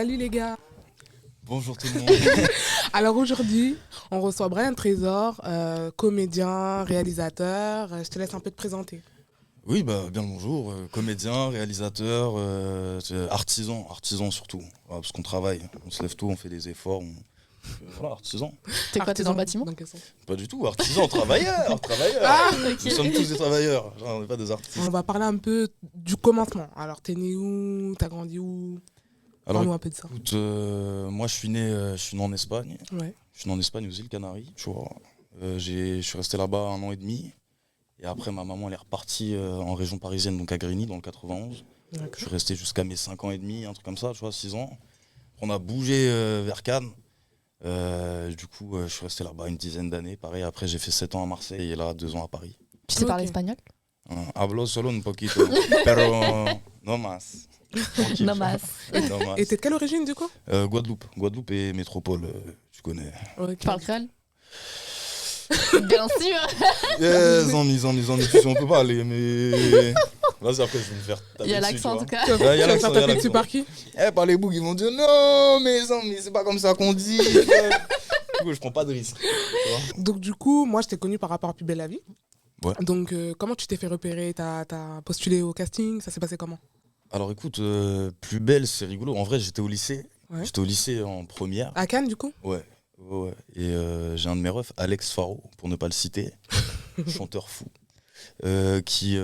Salut les gars. Bonjour tout le monde. Alors aujourd'hui, on reçoit Brian Trésor, comédien, réalisateur. Je te laisse un peu te présenter. Oui, bien le bonjour. Comédien, réalisateur, artisan surtout. Ouais, parce qu'on travaille, on se lève tôt, on fait des efforts. Voilà, artisan. T'es quoi, t'es dans le bâtiment? Dans quel sens? Pas du tout, artisan, travailleur. Ah, ok. Nous sommes tous des travailleurs, genre, on n'est pas des artistes. On va parler un peu du commencement. Alors t'es né où? T'as grandi où? Alors Parle-nous un peu de ça. écoute, moi je suis né en Espagne. Ouais. Je suis né en Espagne, aux îles Canaries, tu vois. Je suis resté là-bas 1 an et demi. Et après, ma maman elle est repartie en région parisienne, donc à Grigny, dans le 91. Je suis resté jusqu'à mes 5 ans et demi, un truc comme ça, tu vois, 6 ans. On a bougé vers Cannes. Du coup, je suis resté là-bas une dizaine d'années. Pareil, après, j'ai fait 7 ans à Marseille et là, 2 ans à Paris. Tu sais parler Ok. espagnol? Hablo solo un poquito, pero no más. Tranquille, No tu vois. más. No más. Et t'es de quelle origine du coup? Guadeloupe et métropole, tu connais. Ok. Tu parles créole? Bien sûr. On peut pas aller, mais. Vas-y, après, je vais me faire taper Il y a dessus, l'accent en tu tout cas. Tu vas Ouais, y a tu vas te l'accent, faire y a taper dessus l'accent. par qui? Par les bougs, ils vont dire non, mais c'est pas comme ça qu'on dit. Du coup, je prends pas de risque. Tu vois. Donc du coup, moi je t'ai connu par rapport à Plus belle la vie. Ouais. Donc comment tu t'es fait repérer? T'as postulé au casting? Ça s'est passé comment? Alors écoute, plus belle, c'est rigolo. En vrai, j'étais au lycée. Ouais. J'étais au lycée en première. À Cannes du coup? Ouais. Et j'ai un de mes refs, Alex Faro, pour ne pas le citer, chanteur fou, qui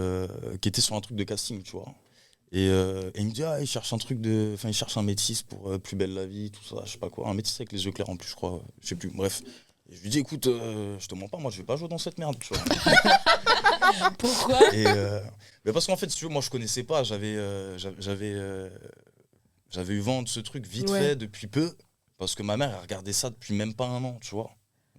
était sur un truc de casting, tu vois. Et il me dit, il cherche il cherche un métis pour Plus belle la vie, tout ça, je sais pas quoi. Un métis avec les yeux clairs en plus, je crois, je sais plus. Bref. Et je lui dis, écoute, je te mens pas, moi je vais pas jouer dans cette merde, tu vois. Pourquoi? Et mais parce qu'en fait, si tu veux, moi je connaissais pas, j'avais eu vent de ce truc vite Ouais. fait depuis peu, parce que ma mère elle regardait ça depuis même pas un an, tu vois.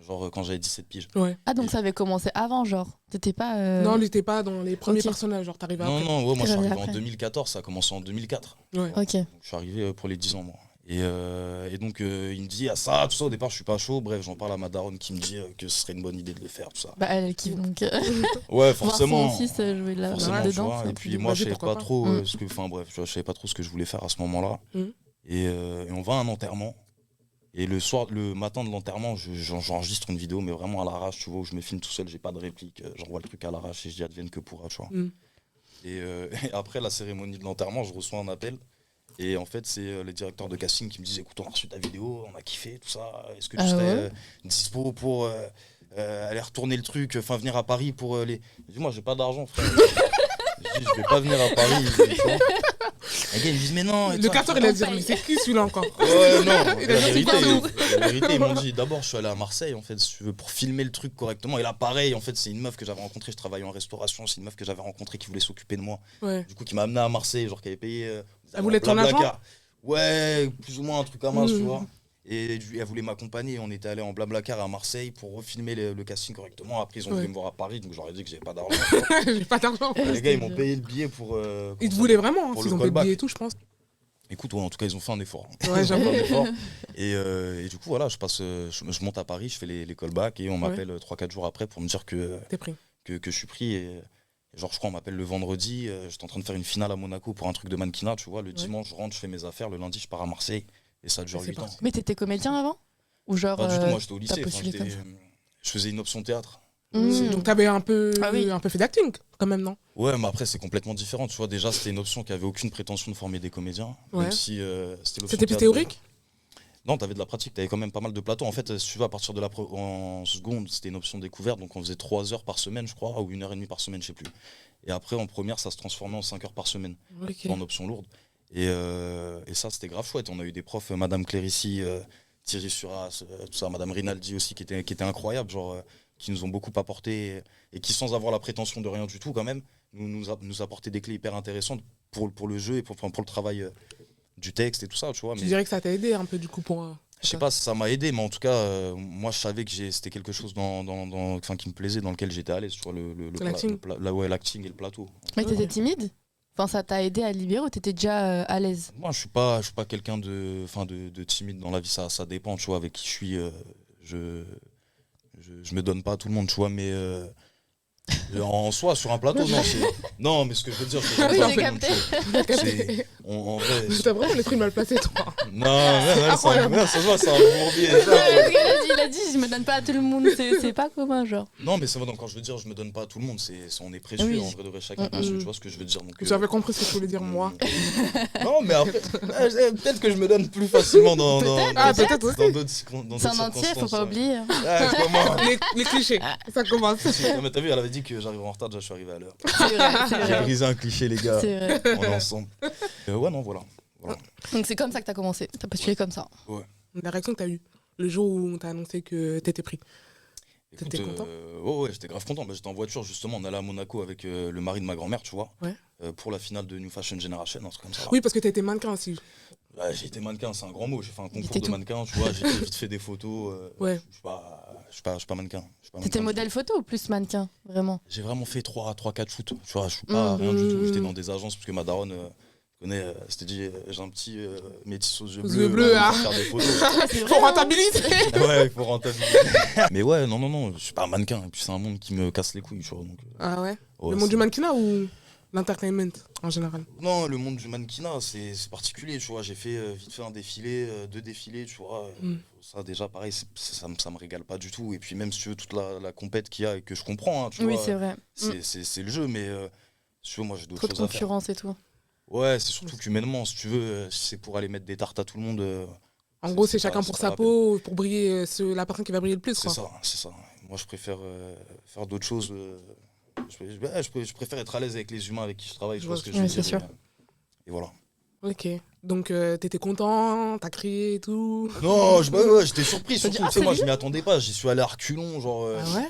Genre quand j'avais 17 piges. Ouais. Ah, donc ça avait commencé avant, genre. T'étais pas. Non, lui t'es pas dans les premiers Ok. personnages, genre t'arrives Non, après. non, ouais, moi je suis T'es arrivé arrivé en après. 2014, ça a commencé en 2004. Ouais. Ok. Donc, je suis arrivé pour les 10 ans, moi. Et donc il me dit, ah ça, tout ça, au départ je suis pas chaud, bref, j'en parle à ma daronne qui me dit que ce serait une bonne idée de le faire, tout ça. Bah, elle kiffe donc. Ouais, Voir forcément. son fils jouer Forcément, tu dedans. vois. c'est un Et peu puis de- moi, je vas-y, savais pourquoi pas pas. trop Mm. enfin bref, tu vois, je savais pas trop ce que je voulais faire à ce moment-là. Mm. Et on va à un enterrement. Et le matin de l'enterrement, j'enregistre une vidéo, mais vraiment à l'arrache, tu vois, où je me filme tout seul, j'ai pas de réplique, j'envoie le truc à l'arrache et je dis advienne que pourra, tu vois. Mm. Et après la cérémonie de l'enterrement, je reçois un appel. Et en fait, c'est le directeur de casting qui me dit écoute, on a reçu ta vidéo, on a kiffé, tout ça. Est-ce que tu Ah serais ouais dispo pour aller retourner le truc, enfin venir à Paris pour les. Je dis moi, j'ai pas d'argent, frère. Je dis je vais pas venir à Paris. Tu vois. Les gars, ils me disent mais non. et Le toi, casteur il a dit mais c'est qui celui-là encore? Ouais, non, Il a dit, la vérité, ils m'ont dit d'abord, je suis allé à Marseille, en fait, si tu veux, pour filmer le truc correctement. Et là, pareil, en fait, c'est une meuf que j'avais rencontrée, je travaillais en restauration, c'est une meuf que j'avais rencontrée qui voulait s'occuper de moi, Ouais. du coup, qui m'a amené à Marseille, genre, qui avait payé. Elle voulait ton Blablacar. argent? Ouais, plus ou moins un truc à masse, tu Mhm. vois. Et elle voulait m'accompagner, on était allé en Blablacar à Marseille pour refilmer le casting correctement. Après, ils ont Ouais. voulu me voir à Paris, donc j'aurais dit que j'avais pas d'argent. J'ai pas d'argent. Et les gars, ils m'ont payé le billet pour. Ils te voulaient vraiment, hein, pour s'ils le ont payé le callback. billet et tout, je pense. Écoute, ouais, en tout cas, ils ont fait un effort. Ouais, j'avoue. Ils ont fait un effort. Et du coup, voilà, je monte à Paris, je fais les callbacks et on m'appelle 3-4 jours après pour me dire que T'es pris. je suis pris. Et genre, je crois, on m'appelle le vendredi. J'étais en train de faire une finale à Monaco pour un truc de mannequinat, tu vois. Le dimanche, je rentre, je fais mes affaires. Le lundi, je pars à Marseille. Et ça dure Et c'est 8 ans. parti. Mais t'étais comédien avant? Ou genre. Pas du tout, moi, j'étais au t'as lycée. Enfin, postulé comme ça. je faisais une option théâtre. Mm. Donc t'avais un peu, Ah oui. un peu fait d'acting, quand même, non? Ouais, mais après, c'est complètement différent. Tu vois, déjà, c'était une option qui avait aucune prétention de former des comédiens. Ouais. Même si c'était l'option C'était plus théâtre. théorique? Non, t'avais de la pratique, t'avais quand même pas mal de plateaux. En fait, si tu veux, à partir de en seconde, c'était une option découverte, donc on faisait 3 heures par semaine, je crois, ou 1 heure et demie par semaine, je sais plus. Et après, en première, ça se transformait en 5 heures par semaine, Ok. en option lourde. Et ça, c'était grave chouette. On a eu des profs, Madame Clérici, Thierry Suras, tout ça, Madame Rinaldi aussi, qui était incroyable, genre, qui nous ont beaucoup apporté, et qui, sans avoir la prétention de rien du tout, quand même, nous apportaient des clés hyper intéressantes pour le jeu et pour le travail du texte et tout ça, tu vois. Tu Mais dirais que ça t'a aidé un peu, du coup, pour... je sais pas si ça m'a aidé, mais en tout cas, moi, je savais que c'était quelque chose enfin, qui me plaisait, dans lequel j'étais à l'aise, tu vois, L'acting. l'acting et le plateau. Mais t'étais Ok. timide? Enfin, ça t'a aidé à libérer ou t'étais déjà à l'aise? Moi, je suis pas quelqu'un de timide dans la vie, ça dépend, tu vois, avec qui je suis. Je me donne pas à tout le monde, tu vois, mais En soi, sur un plateau, non. Non, mais ce que je veux dire, c'est Oui, pas j'ai tout le capté. monde. En vrai. T'as vraiment l'esprit mal placé, toi. Non, ça se voit, c'est un bourbier. Il a dit, je me donne pas à tout le monde, c'est pas commun, genre. Non, mais ça va, donc quand je veux dire, je me donne pas à tout le monde, on est précieux, Oui. en vrai de vrai, chacun précieux, tu vois ce que je veux dire. Donc, J'avais compris ce que tu voulais dire, moi. Non, mais après, peut-être que je me donne plus facilement dans peut-être aussi. dans d'autres circonstances. C'est un entier, faut pas oublier. Ah, comment Les clichés, ça commence. Non, mais t'as vu, elle avait dit que j'arrive en retard, déjà je suis arrivé à l'heure. C'est vrai, c'est J'ai vrai. brisé un cliché, les gars. C'est vrai. On est ensemble. Ouais, non, voilà. Donc c'est comme ça que t'as commencé. T'as postulé comme ça. La réaction que t'as eue le jour où on t'a annoncé que t'étais pris. Écoute, T'étais content ouais, j'étais grave content. Bah, j'étais en voiture, justement, on allait à Monaco avec le mari de ma grand-mère, tu vois. Ouais. Pour la finale de New Fashion Generation, un truc comme ça. Oui, parce que t'as été mannequin aussi. Ouais, j'ai été mannequin, c'est un grand mot. J'ai fait un concours était de tout. mannequin, tu vois. J'ai vite fait des photos. Ouais. Je suis pas mannequin. T'étais modèle photo ou plus mannequin, vraiment? J'ai vraiment fait 3-4 shoots. Tu vois, je suis pas rien du tout. J'étais dans des agences parce que ma daronne connaît. C'était dit, j'ai un petit métis aux yeux bleus. Ah. Faire des photos. Faut rentabiliser. Ouais, il faut rentabiliser. Mais ouais, non, je suis pas un mannequin. Et puis c'est un monde qui me casse les couilles, tu vois. Donc, Ah ouais, ouais, le monde c'est- du mannequinat ou l'entertainment en général? Non, le monde du mannequinat, c'est particulier, tu vois. J'ai fait vite fait un défilé, 2 défilés, tu vois. Ça, déjà, pareil, ça me régale pas du tout. Et puis, même si tu veux, toute la compète qu'il y a et que je comprends, hein, tu Oui, vois, c'est vrai. c'est le jeu, mais si tu veux, moi, j'ai d'autres Trop de choses à faire. concurrence et tout. Ouais, c'est surtout qu'humainement, si tu veux, si c'est pour aller mettre des tartes à tout le monde. En gros, c'est pas- chacun c'est pour pas sa la peine. peau, pour briller, la personne qui va briller le plus, C'est quoi. ça, c'est ça. Moi, je préfère faire d'autres choses. Je préfère être à l'aise avec les humains avec qui je travaille, tu vois ce que je veux Ouais, dire. c'est sûr. Et voilà. Ok, donc t'étais content, t'as crié et tout. Non, ouais, j'étais surpris, T'as dit, surtout, ah, tu sais, moi, je sérieux m'y attendais pas. J'y suis allé à reculons, genre. Ah ouais?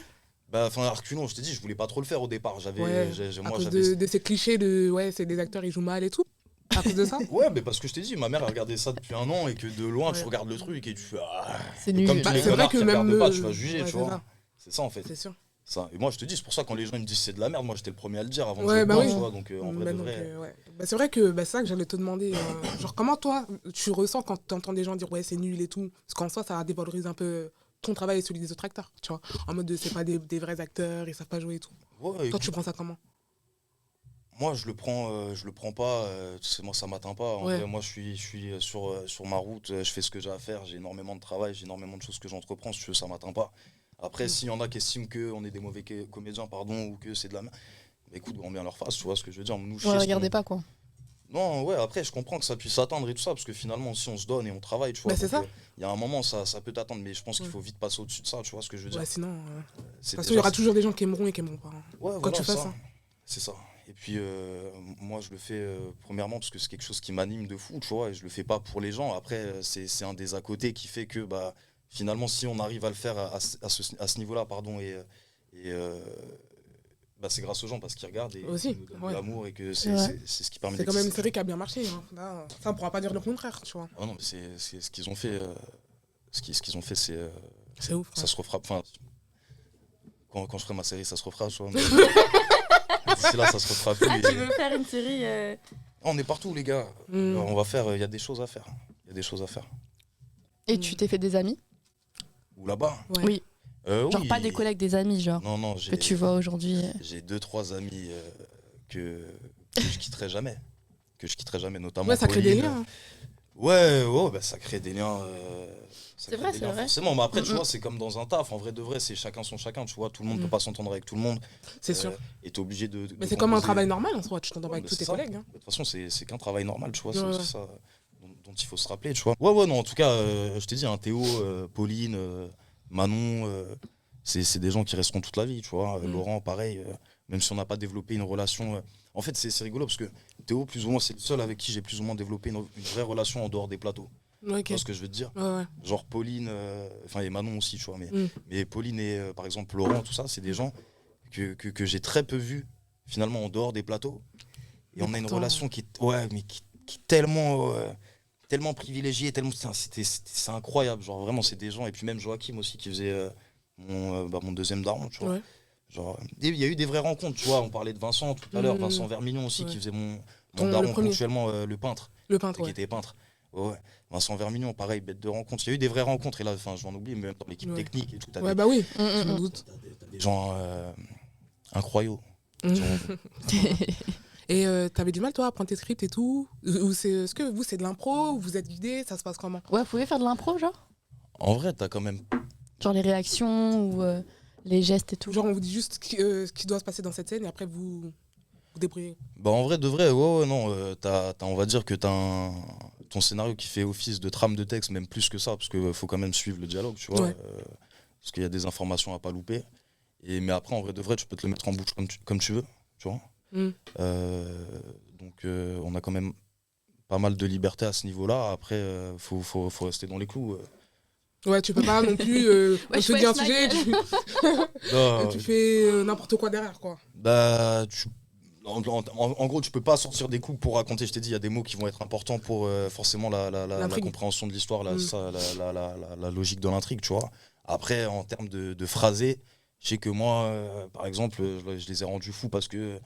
Bah, enfin, à reculons, je t'ai dit, je voulais pas trop le faire au départ. Ouais, à Moi, cause j'avais. de ces clichés de ouais, c'est des acteurs, ils jouent mal et tout. À cause de ça? Ouais, mais parce que je t'ai dit, ma mère a regardé ça depuis un an et que de loin, tu Ouais. regardes le truc et tu fais. Ah. C'est Et nul. comme tous Bah, les c'est vrai connards que qui même regardent pas, tu vas juger, ouais, tu c'est vois. ça. C'est ça, en fait. C'est sûr. Ça. Et moi, je te dis, c'est pour ça, quand les gens ils me disent c'est de la merde, moi, j'étais le premier à le dire avant de Ouais, le bah voir, oui. tu vois. Donc, en vrai, Bah de donc, vrai. ouais. Bah, c'est vrai que c'est ça que j'allais te demander. Genre, comment toi, tu ressens quand tu entends des gens dire ouais, c'est nul et tout? Parce qu'en soi, ça dévalorise un peu ton travail et celui des autres acteurs, tu vois. En mode de c'est pas des vrais acteurs, ils savent pas jouer et tout. Ouais, Toi, écoute, tu prends ça comment? moi, je le prends pas. Tu sais, moi, ça m'atteint pas. En Ouais. vrai, moi, je suis sur ma route. Je fais ce que j'ai à faire. J'ai énormément de travail. J'ai énormément de choses que j'entreprends. Si tu veux, ça m'atteint pas. Après, s'il y en a qui estiment qu'on est des mauvais comédiens, pardon, ou que c'est de la merde, bah, écoute, grand bien leur face. Tu vois ce que je veux dire. Nous, Ouais, chier, ce regardez qu'on- pas, quoi. Non, ouais. Après, je comprends que ça puisse s'atteindre et tout ça, parce que finalement, si on se donne et on travaille, tu vois. Bah, c'est donc, ça. il y a un moment, ça peut t'atteindre, mais je pense qu'il Ouais. faut vite passer au-dessus de ça. Tu vois ce que je veux dire. Ouais, sinon, de C'est toute façon, il y déjà- aura toujours des gens qui aimeront et qui aimeront pas. Ouais, Quand voilà, tu fais ça. ça. C'est ça. Et puis, moi, je le fais premièrement parce que c'est quelque chose qui m'anime de fou, tu vois, et je le fais pas pour les gens. Après, c'est un des à côté qui fait que, bah, finalement, si on arrive à le faire à ce niveau-là, pardon, bah, c'est grâce aux gens parce qu'ils regardent et Aussi, qu'ils nous donnent ouais. de l'amour et que C'est vrai. c'est ce qui permet C'est quand même une d'exister. série qui a bien marché. Hein. Là, ça, on pourra pas dire le contraire, tu vois. Ah non, mais c'est ce qu'ils ont fait. Ce qu'ils ont fait, c'est. C'est ouf. Ça ouais. se refera. Enfin, quand je ferai ma série, ça se refera, tu vois. mais- D'ici là, ça se refera plus. Ah, tu veux faire une série On est partout, les gars. Mm. On va faire. Il y a des choses à faire. Il y a des choses à faire. Et tu t'es fait des amis? Ou là-bas. Ouais. Oui. Genre Oui. pas des collègues, des amis, genre. Non, Que tu vois aujourd'hui. j'ai 2-3 amis que je quitterai jamais. Que je quitterai jamais, notamment. Ouais, ça crée des Pauline. liens. hein. Ouais, bah, ça crée des liens. Ça C'est crée vrai, des c'est liens, vrai. forcément. Mais après, tu Mm, vois, c'est comme dans un taf. En vrai de vrai, c'est chacun son chacun. Tu vois, tout le monde Mm. peut pas s'entendre avec tout le monde. C'est sûr. Et t'es obligé de. Mais c'est comme un travail normal en soi. Tu t'entends pas Ouais, avec mais tous c'est tes ça. collègues. Hein. De toute façon, c'est qu'un travail normal, tu vois. Ouais, C'est ouais. aussi ça dont il faut se rappeler, tu vois. Ouais, non, en tout cas, je t'ai dit, hein, Théo, Pauline, Manon, c'est des gens qui resteront toute la vie, tu vois. Mm. Laurent, pareil, même si on n'a pas développé une relation. En fait, c'est rigolo parce que Théo, plus ou moins, c'est le seul avec qui j'ai plus ou moins développé une vraie relation en dehors des plateaux. Ok. Tu vois ce que je veux te dire? Ouais, ouais. Genre Pauline, enfin, et Manon aussi, tu vois. Mm. Mais Pauline et, par exemple, Laurent, tout ça, c'est des gens que j'ai très peu vus, finalement, en dehors des plateaux. Et Mais on a une pourtant, relation qui est tellement, tellement privilégiée, tellement, c'est incroyable. Genre, vraiment, c'est des gens. Et puis même Joachim aussi, qui faisait mon deuxième daron, tu vois. Ouais. Genre, il y a eu des vraies rencontres, tu vois. On parlait de Vincent tout à l'heure, Mhm. Vincent Vermillon aussi, Ouais. qui faisait mon Le daron premier. ponctuellement, le peintre, Le peintre, qui ouais. était peintre. Ouais. Vincent Vermillon, pareil, bête de rencontre. Il y a eu des vraies rencontres. Et là, enfin, je m'en oublie, mais même dans l'équipe Ouais. technique et tout, t'as Ouais, bah oui, Mm, je mm, me mm. doute. des gens Incroyable. Et t'avais du mal, toi, à prendre tes scripts et tout? Ou est-ce que vous, c'est de l'impro? Ou vous êtes guidé? Ça se passe comment? Ouais, vous pouvez faire de l'impro, genre? En vrai, t'as quand même. Genre les réactions ou les gestes et tout. Genre, on vous dit juste ce qui doit se passer dans cette scène et après, vous débrouillez. Bah, en vrai, de vrai, ouais, non. On va dire que ton scénario qui fait office de trame de texte, même plus que ça, parce qu'il faut quand même suivre le dialogue, tu vois. Ouais. Parce qu'il y a des informations à pas louper. Mais après, en vrai, de vrai, tu peux te le mettre en bouche comme tu veux, tu vois. Donc, on a quand même pas mal de liberté à ce niveau-là. Après, faut rester dans les clous. Ouais, tu peux pas non plus Ouais, te dire un sujet, Non, tu fais n'importe quoi derrière, quoi. bah, en gros, tu peux pas sortir des coups pour raconter. Je t'ai dit, il y a des mots qui vont être importants pour forcément la L'intrigue. compréhension de l'histoire, la logique de l'intrigue, tu vois. Après, en termes de phrasé, je sais que moi, par exemple, je les ai rendus fous parce que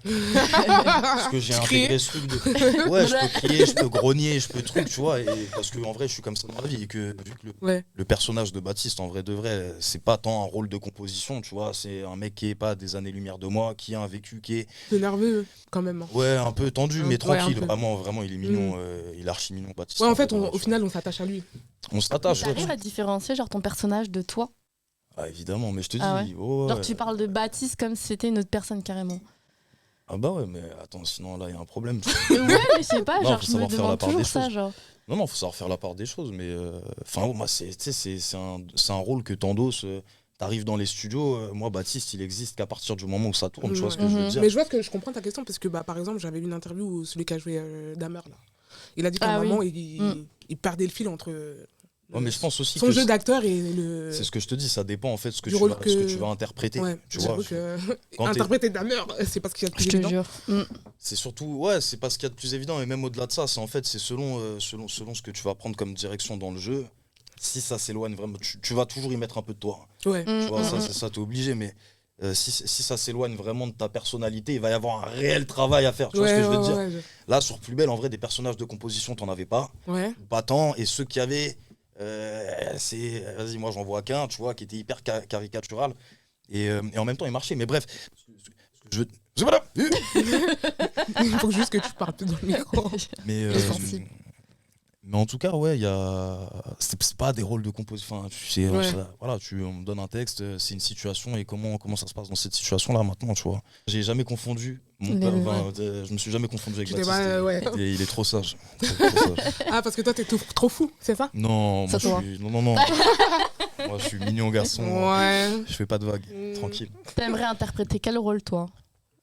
j'ai intégré ce truc de. Ouais, je peux crier, je peux grogner, je peux truc, tu vois. Et parce que en vrai, je suis comme ça dans la vie. Et que vu que le personnage de Baptiste, en vrai de vrai, c'est pas tant un rôle de composition, tu vois. C'est un mec qui est pas des années-lumière de moi, qui a un vécu qui est. C'est nerveux, quand même. Hein. Ouais, un peu tendu, mais Ouais, tranquille. un peu. Vraiment, il est mignon. Il est archi mignon, Baptiste. Ouais, en fait, au final, on s'attache à lui. On s'attache. T'arrives à différencier genre ton personnage de toi? Ah, évidemment, mais je te dis. Ah ouais. Oh, Genre tu parles de Baptiste comme si c'était une autre personne carrément. Ah bah ouais, mais attends, sinon là, il y a un problème. Ouais, mais je sais pas, Non, genre faut je me savoir faire la demande part des toujours ça, choses. genre. Non, faut savoir faire la part des choses, mais enfin, moi, c'est un rôle que t'endosses. T'arrives dans les studios, moi, Baptiste, il existe qu'à partir du moment où ça tourne, tu vois ce que je veux dire. Mais je vois que je comprends ta question parce que, bah, par exemple, j'avais vu une interview où celui qui a joué Dahmer, là. Il a dit qu'à un moment, il perdait le fil entre Ouais, mais je pense aussi son que jeu d'acteur et le. c'est ce que je te dis, ça dépend en fait ce que du tu rôle vas, ce que tu vas interpréter. Ouais, tu vois, quand interpréter Dahmer, c'est parce qu'il y a de plus Je te évident. jure. c'est surtout, ouais, c'est pas ce qu'il y a de plus évident, et même au-delà de ça, c'est en fait, c'est selon ce que tu vas prendre comme direction dans le jeu. Si ça s'éloigne vraiment, tu vas toujours y mettre un peu de toi. Ouais. Tu vois, ça t'es obligé, mais si ça s'éloigne vraiment de ta personnalité, il va y avoir un réel travail à faire. Tu vois ce que je veux dire. Là, sur Plus Belle, en vrai, des personnages de composition, t'en avais pas. Ouais. Pas tant, et ceux qui avaient, vas-y, moi j'en vois qu'un, tu vois, qui était hyper caricatural, et en même temps, il marchait. Mais bref, voilà. Il faut juste que tu parles plus dans le micro. Mais en tout cas, ouais, c'est pas des rôles de composition. Enfin, tu sais, voilà, on me donne un texte, c'est une situation et comment ça se passe dans cette situation-là maintenant, tu vois. J'ai jamais confondu je me suis jamais confondu avec Baptiste. Il est trop sage. Ah, parce que toi, t'es trop fou, c'est ça? Non, non. Moi, je suis mignon garçon. Ouais. Je fais pas de vagues, tranquille. T'aimerais interpréter quel rôle, toi?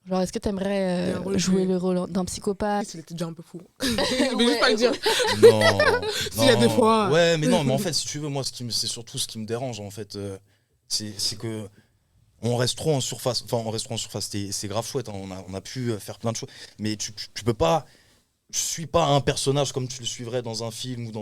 Genre, est-ce que t'aimerais jouer le rôle d'un psychopathe? Il était déjà un peu fou. Mais juste pas le dire. Non. S'il y a des fois. Ouais, mais non, mais en fait, si tu veux, moi, c'est surtout ce qui me dérange, en fait. C'est que on reste trop en surface. Enfin, on reste trop en surface. C'est grave chouette. Hein, on a pu faire plein de choses. Mais tu peux pas. Je suis pas un personnage comme tu le suivrais dans un film ou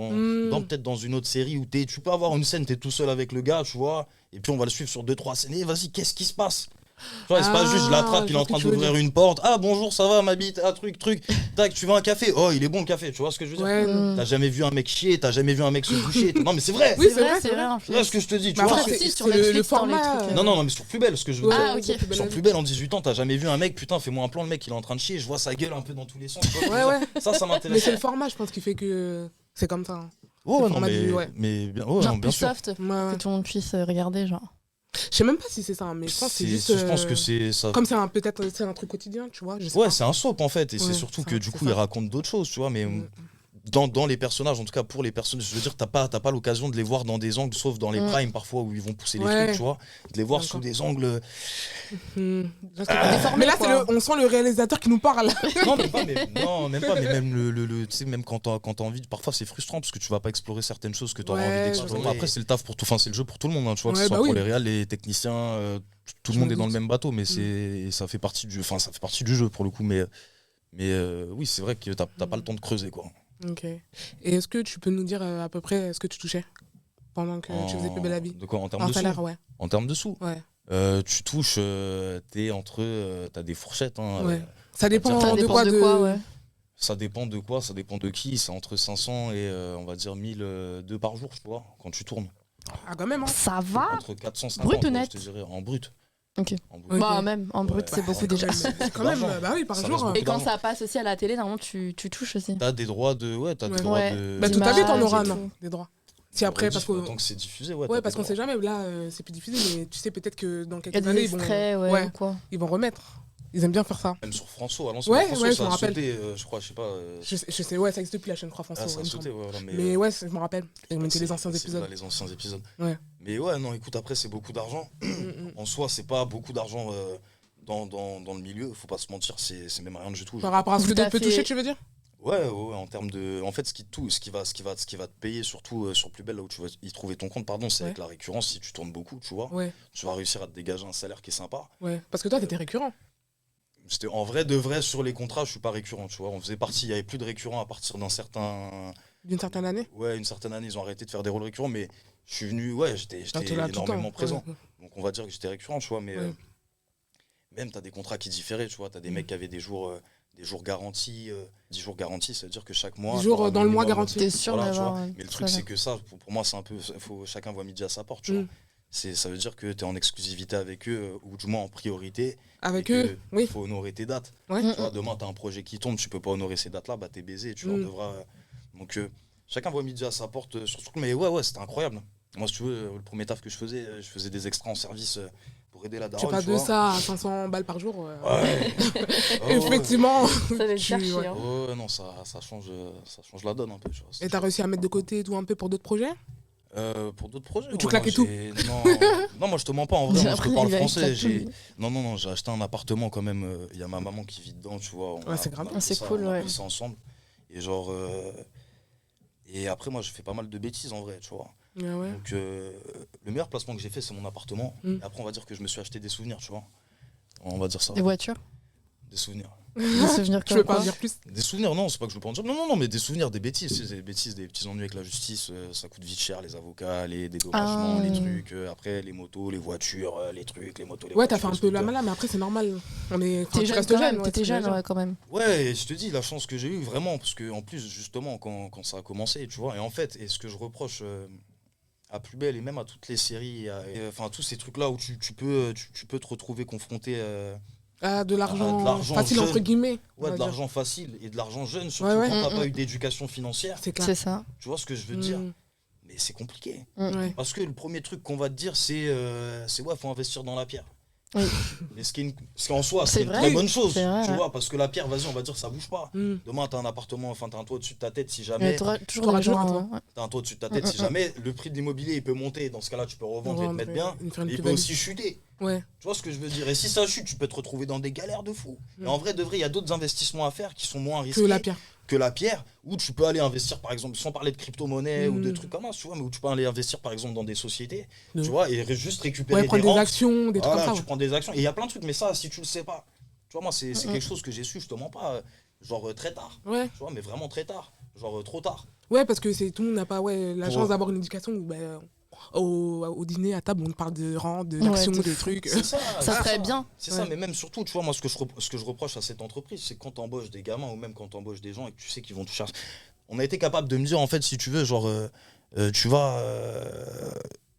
peut-être dans une autre série où tu peux avoir une scène, t'es tout seul avec le gars, tu vois. Et puis on va le suivre sur 2-3 scènes. Et vas-y, qu'est-ce qui se passe? Tu vois, c'est pas juste je l'attrape, il est en train d'ouvrir une porte. Ah bonjour, ça va ma bite? Ah truc. Tac, tu veux un café? Oh, il est bon le café, tu vois ce que je veux dire? Ouais. T'as jamais vu un mec chier, t'as jamais vu un mec se doucher. Non mais c'est vrai. Oui, c'est vrai. Tu vois ce que je te dis, tu Mais vois. après, si, c'est sur Netflix, le dans les format. trucs, Non, mais sur Plus Belle, ce que je veux dire. Ah, ok. Sur Plus Belle en 18 ans, t'as jamais vu un mec, putain, fais-moi un plan, le mec il est en train de chier, je vois sa gueule un peu dans tous les sens. Tu vois, Ouais. Ça Mais m'intéresse. c'est le format, je pense, qui fait que c'est comme ça. Hein. Oh le non, format du- mais bien, Genre bien plus sûr. soft, Ouais. que tout le monde puisse regarder, genre. Je sais même pas si c'est ça, mais je pense que c'est juste. Je pense que c'est ça. Comme peut-être c'est un truc quotidien, tu vois. Je sais Ouais, pas. c'est un soap en fait, et c'est Ouais, surtout ça, que du c'est coup ça. il raconte d'autres choses, tu vois, mais dans les personnages, en tout cas pour les personnages, je veux dire, t'as pas l'occasion de les voir dans des angles, sauf dans les primes parfois où ils vont pousser les trucs, tu vois, de les voir sous des angles. Mais là, on sent le réalisateur qui nous parle. Non, même pas, mais même tu sais, même quand t'as envie, parfois c'est frustrant parce que tu vas pas explorer certaines choses que t'auras envie d'explorer. Après, c'est le taf pour tout, enfin, c'est le jeu pour tout le monde, hein, tu vois, que ce soit pour les réals, les techniciens, tout le monde est dans le même bateau, mais ça fait partie du jeu pour le coup, mais oui, c'est vrai que t'as pas le temps de creuser, quoi. Ok. Et est-ce que tu peux nous dire à peu près ce que tu touchais pendant que tu faisais Plus Belle la Vie? De quoi, en termes En de salaire, sous? ouais. En termes de sous? Ouais. Tu touches, t'as des fourchettes. Hein, Ouais. Ça dépend Ça de dépend quoi de quoi, ouais. Ça dépend de quoi, ça dépend de qui. C'est entre 500 et on va dire 1002 par jour, tu vois, quand tu tournes. Ah, quand même, hein. Ça va? Entre 450, Brut ou ouais, net? je te dirais, en brut. Ok. En brut. Ok. Bah, même, en brut, c'est beaucoup déjà. C'est quand même, bah oui, par Ça jour. reste beaucoup. Et quand d'argent. ça passe aussi à la télé, normalement, tu touches aussi. T'as des droits de. Ouais, t'as des Ouais. droits Ouais. de. Bah, toute ta vie, t'en d'image auras, et non, tout. des droits. Si après, parce que. Tant que c'est diffusé, ouais. Ouais, t'as parce des qu'on sait droits. jamais, là, c'est plus diffusé, mais tu sais, peut-être que dans Il y a quelques des années, extraits, ouais, ouais, ou quoi. ils vont remettre. Ils aiment bien faire ça. Même sur François, à l'ancienne, Ouais, François, ouais, ça je me a rappelle. sauté, je crois, je sais pas. Je sais, ouais, ça existe depuis la chaîne 3 Français. Ah, ça ouais, a il me sauté, semble. ouais, voilà, Mais ouais, je me rappelle. Ils mettaient les c'est- anciens c'est épisodes. là, les anciens épisodes. Ouais. Mais ouais, non, écoute, après, c'est beaucoup d'argent. En soi, c'est pas beaucoup d'argent dans le milieu, faut pas se mentir, c'est même rien du tout. Par rapport à ce que Tout à d'autres peut fait. toucher, tu veux dire? Ouais, en termes de. En fait, ce qui va te payer, surtout sur Plus Belle, là où tu vas y trouver ton compte, pardon, c'est Ouais. avec la récurrence. Si tu tournes beaucoup, tu vois, Ouais, tu vas réussir à te dégager un salaire qui est sympa. ouais. Parce que toi, t'étais récurrent. En vrai, de vrai, sur les contrats, je suis pas récurrent, tu vois. On faisait partie, il y avait plus de récurrents à partir d'un certain. D'une certaine année. Ouais, une certaine année, ils ont arrêté de faire des rôles récurrents, mais je suis venu, ouais, j'étais T'es là tout le énormément temps. présent. Ouais. Donc on va dire que j'étais récurrent, tu vois, mais Ouais. même t'as des contrats qui différaient, tu vois. T'as des mecs qui avaient des jours garantis, 10 jours garantis, ça veut dire que chaque mois. 10 jours t'auras dans le mois minimum- garantis. T'es sûr Voilà, tu d'avoir. vois. Mais le truc, ça c'est que ça, pour moi, c'est un peu. Chacun voit midi à sa porte, tu Mm. vois. Ça veut dire que tu es en exclusivité avec eux, ou du moins en priorité. Avec et eux, que oui. Il faut honorer tes dates. Ouais. Tu vois, demain, tu as un projet qui tombe, tu peux pas honorer ces dates-là, bah t'es baisé, tu vois, on Mm. devra. Donc, chacun voit midi à sa porte sur ce truc. Mais ouais, c'était incroyable. Moi, si tu veux, le premier taf que je faisais des extras en service pour aider la Tu daronne. passes tu de vois. ça à 500 balles par jour. Ouais. Ah ouais. Effectivement. Ça va être Tu- cherché, ouais. hein. Ouais, non, ça change la donne un peu. Tu vois. Et t'as réussi à mettre de côté tout un peu pour d'autres projets? Pour d'autres projets. Tu ouais, claquais moi, non, moi je te mens pas en vrai, moi, je te parle français. Non, j'ai acheté un appartement quand même. Il y a ma maman qui vit dedans, tu vois. Ouais, c'est grave. On a pris C'est ça- cool, on a ouais. pris ça ensemble. Et genre. Et après, moi, je fais pas mal de bêtises en vrai, tu vois. Ouais, ouais. Donc, le meilleur placement que j'ai fait, c'est mon appartement. Mm. Et après, on va dire que je me suis acheté des souvenirs, tu vois. On va dire ça. Des voitures. Des souvenirs. Des souvenirs Je comme veux pas en quoi. dire plus. Des souvenirs, non, c'est pas que je veux pas en dire. Non, mais des souvenirs, des bêtises. C'est des bêtises, des petits ennuis avec la justice. Ça coûte vite cher, les avocats, les dédommagements, Ah. les trucs. Après, les motos, les voitures, les trucs, les motos, les Ouais, t'as fait voitures, un les peu la scooters. malade, mais après, c'est normal. T'es Tu jeune restes quand jeune. même. ouais, T'étais c'est ce que jeune, je veux ouais, quand même. Ouais, et je te dis, la chance que j'ai eue, vraiment, parce que en plus, justement, quand ça a commencé, tu vois, et en fait, et ce que je reproche à Plus Belle et même à toutes les séries, enfin, tous ces trucs-là où tu peux te retrouver confronté Ah, de de l'argent l'argent facile, jeune. entre guillemets. on ouais, va de dire. l'argent facile et de l'argent jeune, surtout Ouais, ouais. quand t'as Mm, pas mm. eu d'éducation financière. C'est clair. C'est ça. Tu vois ce que je veux te dire? Mm. Mais c'est compliqué. Ouais. Parce que le premier truc qu'on va te dire, c'est ouais, faut investir dans la pierre. Oui. Mais ce qui en soi, C'est c'est une vrai. très bonne chose. C'est vrai, Tu ouais. vois, parce que la pierre, vas-y, on va dire, ça bouge pas. Mm. Demain, t'as un appartement, enfin, t'as un toit au-dessus de ta tête si Mais jamais. t'auras toujours T'auras des gens. toujours un ouais. T'as un toit au-dessus de ta tête si jamais le prix de l'immobilier il peut monter. Dans ce cas-là, tu peux revendre et te mettre bien. Faire une Et il peut plus-value. aussi chuter. Ouais. Tu vois ce que je veux dire? Et si ça chute, tu peux te retrouver dans des galères de fou. Mm. Et en vrai, de vrai, il y a d'autres investissements à faire qui sont moins risqués Que la pierre. que la pierre, où tu peux aller investir, par exemple, sans parler de crypto-monnaie ou de Mm. trucs comme ça, tu vois, mais où tu peux aller investir, par exemple, dans des sociétés, De- tu vois, et juste récupérer Ouais, des prendre des rentes. actions, des trucs Voilà, comme tu ça. prends des actions. Et il y a plein de trucs, mais ça, si tu le sais pas, tu vois, moi, c'est Mm. quelque chose que j'ai su, je te mens pas, genre très tard, Ouais. tu vois, mais vraiment très tard, genre trop tard. Ouais, parce que tout le monde n'a pas la Pour- chance d'avoir une éducation où au dîner, à table, on te parle de rente, Ouais, d'actions, de des fou. trucs. C'est ça, Ça c'est serait bien. C'est ça, Ouais. mais même surtout, tu vois, moi, ce que je reproche à cette entreprise, c'est quand t'embauches des gamins ou même quand t'embauches des gens et que tu sais qu'ils vont toucher. On a été capable de me dire, en fait, si tu veux, genre,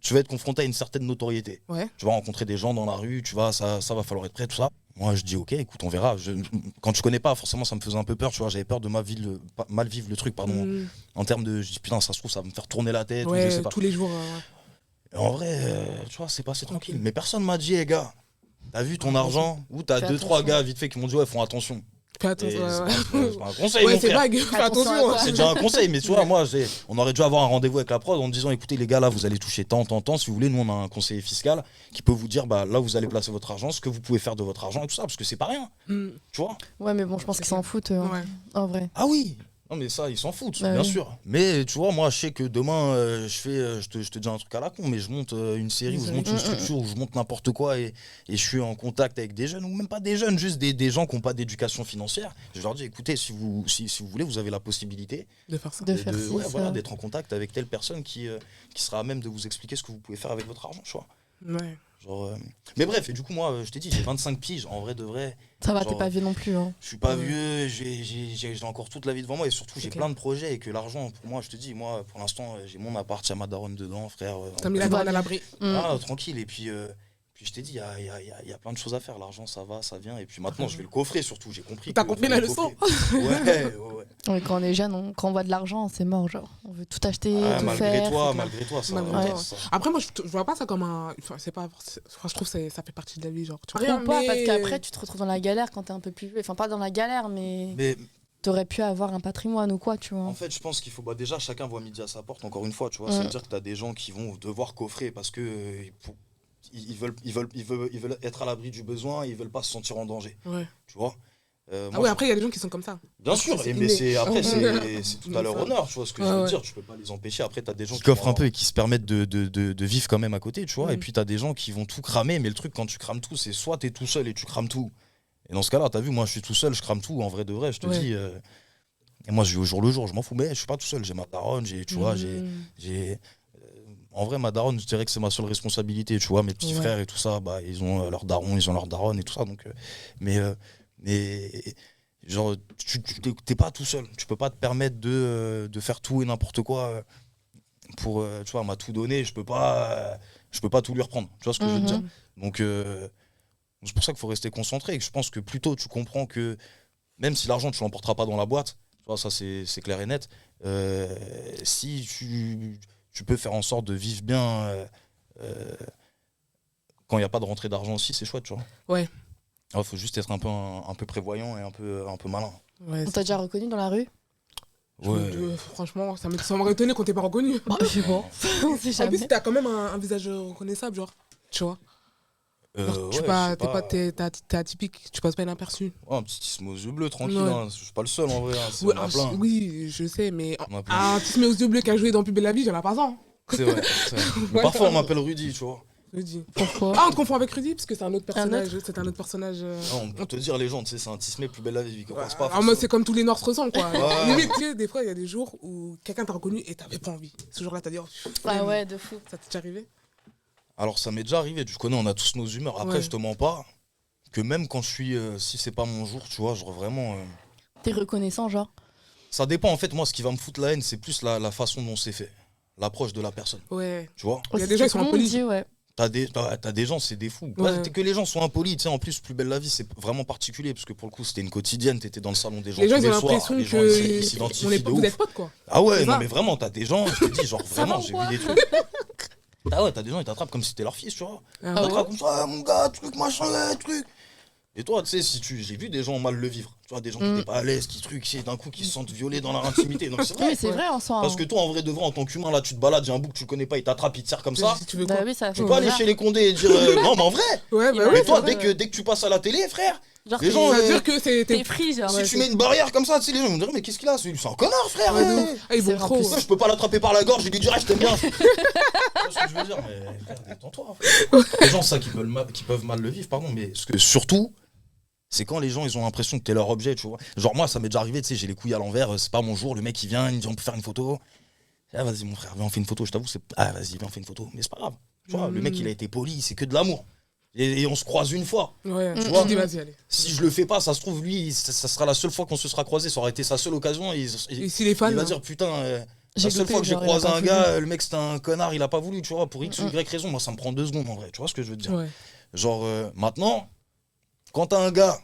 tu vas être confronté à une certaine notoriété. Ouais. Tu vas rencontrer des gens dans la rue, ça va falloir être prêt, tout ça. Moi, je dis, ok, écoute, on verra. Quand tu connais pas, forcément, ça me faisait un peu peur, tu vois. J'avais peur de mal vivre le truc, pardon, Mm. en termes de. Je dis, putain, ça se trouve, ça va me faire tourner la tête, ou je sais Ouais, pas. tous les jours. Et en vrai, tu vois, c'est passé tranquille. Tranquille. Mais personne m'a dit, gars, t'as vu ton argent? Ou t'as Fais 2-3 attention. gars vite fait qui m'ont dit, ouais, font attention. Fais Et attention. c'est pas un conseil, Ouais, mon c'est frère. vague. Fais Attention à attention. quoi C'est déjà un conseil, mais tu vois, on aurait dû avoir un rendez-vous avec la prod en disant, écoutez, les gars, là, vous allez toucher tant. Si vous voulez, nous, on a un conseiller fiscal qui peut vous dire, bah là, vous allez placer votre argent, ce que vous pouvez faire de votre argent et tout ça, parce que c'est pas rien, Mm. tu vois. Ouais, mais bon, je pense qu'ils s'en foutent, Ouais. en vrai. Ah oui. Non mais ça ils s'en foutent Bah bien oui. sûr. Mais tu vois moi je sais que demain je te dis un truc à la con mais je monte une série ou je monte une structure ou je monte n'importe quoi et je suis en contact avec des jeunes ou même pas des jeunes juste des gens qui n'ont pas d'éducation financière. Je leur dis écoutez si vous voulez vous avez la possibilité De faire ça. De faire ci, ouais, ça. voilà, d'être en contact avec telle personne qui sera à même de vous expliquer ce que vous pouvez faire avec votre argent tu vois. Ouais. Genre, mais bref et du coup moi je t'ai dit j'ai 25 piges en vrai de vrai. Ça va, Genre, t'es pas vieux non plus. Hein. Je suis pas Ouais. vieux, j'ai encore toute la vie devant moi et surtout j'ai C'est plein de projets et que l'argent pour moi je te dis moi pour l'instant j'ai mon appart, il y a ma daronne dedans frère. T'as mis la Tout va daronne à l'abri. Mm. Ah, tranquille et puis Puis je t'ai dit, il y a plein de choses à faire. L'argent, ça va, ça vient. Et puis maintenant, je vais le coffrer surtout. J'ai compris. T'as compris la leçon? Ouais. Ouais, quand on est jeune, quand on voit de l'argent, c'est mort. Genre, on veut tout acheter, tout malgré faire. Toi, ça. Malgré toi. Après, moi, je vois pas ça comme un. Enfin, c'est pas. Je trouve que ça fait partie de la vie. Genre, tu vois, pas, parce qu'après, tu te retrouves dans la galère quand t'es un peu plus vieux. Enfin, pas dans la galère, mais... T'aurais pu avoir un patrimoine ou quoi, tu vois. En fait, je pense qu'il faut. Déjà, chacun voit midi à sa porte, encore une fois, tu vois. Ça veut dire que t'as des gens qui vont devoir coffrer parce que. Ils veulent être à l'abri du besoin, ils veulent pas se sentir en danger. Ouais. Tu vois. Après il y a des gens qui sont comme ça. Bien sûr, mais c'est tout à leur honneur, tu vois ce que je veux dire. Tu peux pas les empêcher. Après, t'as des gens qui coffrent un peu et qui se permettent de vivre quand même à côté, tu vois. Et puis t'as des gens qui vont tout cramer, mais le truc quand tu crames tout, c'est soit t'es tout seul et tu crames tout. Et dans ce cas-là, t'as vu, moi je suis tout seul, je crame tout. En vrai de vrai, je te dis. Et moi je vis au jour le jour, je m'en fous, mais je suis pas tout seul. J'ai ma daronne, tu vois, j'ai en vrai, ma daronne, je dirais que c'est ma seule responsabilité, tu vois. Mes petits frères et tout ça, bah, ils ont leur daron, ils ont leur daronne et tout ça. Donc, mais genre, t'es pas tout seul. Tu peux pas te permettre de faire tout et n'importe quoi pour, tu vois, elle m'a tout donné. Je peux pas tout lui reprendre. Tu vois ce que je veux te dire? Donc, c'est pour ça qu'il faut rester concentré. Et que je pense que plus tôt tu comprends que même si l'argent, tu l'emporteras pas dans la boîte, tu vois, ça c'est clair et net. Si tu peux faire en sorte de vivre bien quand il n'y a pas de rentrée d'argent aussi, c'est chouette, tu vois. Ouais. Il faut juste être un peu prévoyant et un peu malin. Ouais, on t'a déjà reconnu dans la rue? Ouais. Franchement, ça m'aurait étonné qu'on t'ait pas reconnu. Je sais pas. On sait jamais. En plus, t'as quand même un visage reconnaissable, genre. Tu vois. T'es atypique, tu passes pas inaperçu. Un petit tisme aux yeux bleus, tranquille, hein. Je suis pas le seul en vrai. Oui, je sais, mais un tisme aux yeux bleus qui a joué dans Plus belle la vie, j'en ai pas ça. C'est vrai. Mais parfois on m'appelle Rudy, tu vois. Rudy. Pourquoi? On te confond avec Rudy parce que c'est un autre personnage. C'est un autre personnage. On peut te dire les gens, tu sais, c'est un tismé Plus belle la vie. Moi, c'est comme tous les Noirs se ressemblent, quoi. Limite, tu sais, des fois, il y a des jours où quelqu'un t'a reconnu et t'avais pas envie. Ce jour-là, t'as dit, ah ouais, de fou. Ça t'est déjà arrivé? Alors, ça m'est déjà arrivé. Tu connais, on a tous nos humeurs. Après, je te mens pas que même quand je suis, si c'est pas mon jour, tu vois, genre vraiment. T'es reconnaissant, genre? Ça dépend, en fait. Moi, ce qui va me foutre la haine, c'est plus la façon dont c'est fait. L'approche de la personne. Ouais. Tu vois? Il y a des gens qui sont impolis. Ouais. T'as des gens, c'est des fous. Ouais. Que les gens sont impolis, tu sais, en plus, Plus belle la vie, c'est vraiment particulier, parce que pour le coup, c'était une quotidienne, t'étais dans le salon des gens. Les gens, ils ont l'impression qu'ils s'identifient de vous ouf. êtes potes, quoi. Ah ouais, non, mais vraiment, t'as des gens, je te dis, genre, vraiment, j'ai vu des trucs. Ah ouais, t'as des gens, ils t'attrapent comme si c'était leur fils, tu vois. Ils t'attrapent comme ça, mon gars, truc, machin, truc. Et toi, tu sais, j'ai vu des gens mal le vivre. Tu vois, des gens qui étaient pas à l'aise, qui d'un coup, qui se sentent violés dans leur intimité. Donc c'est vrai. Oui, c'est vrai en soi. Parce que toi, en vrai de vrai, en tant qu'humain, là, tu te balades, j'ai un bouc que tu le connais pas, il t'attrape, il te serre comme ça. Tu veux quoi? Tu peux aller chez les Condés et dire non, mais en vrai. Ouais, bah mais oui, toi, dès que tu passes à la télé, frère, genre les gens vont dire que t'es free, genre. Si tu mets une barrière comme ça, tu sais, les gens vont dire mais qu'est-ce qu'il a? C'est un connard, frère. Ils vont trop. Je peux pas l'attraper par la gorge, je lui dis je t'aime bien. C'est ce que je veux dire, mais frère, détends-toi. En fait. Les gens, ça, qui peuvent mal le vivre, pardon, mais ce que surtout. C'est quand les gens ils ont l'impression que t'es leur objet, tu vois. Genre moi ça m'est déjà arrivé, tu sais, j'ai les couilles à l'envers, c'est pas mon jour, le mec il vient, il me dit on peut faire une photo. Ah vas-y mon frère, viens on fait une photo, je t'avoue, vas-y viens on fait une photo, mais c'est pas grave. Tu vois, le mec il a été poli, c'est que de l'amour. Et on se croise une fois. Ouais, tu vois, dis vas-y allez. Si je le fais pas, ça se trouve lui, ça sera la seule fois qu'on se sera croisé, ça aurait été sa seule occasion et s'il est fan, il va dire putain la seule fois que j'ai croisé un gars, le mec c'était un connard, il a pas voulu, tu vois, pour X ou Y raison, moi ça me prend 2 secondes en vrai, tu vois ce que je veux te dire. Ouais. Genre maintenant, quand t'as un gars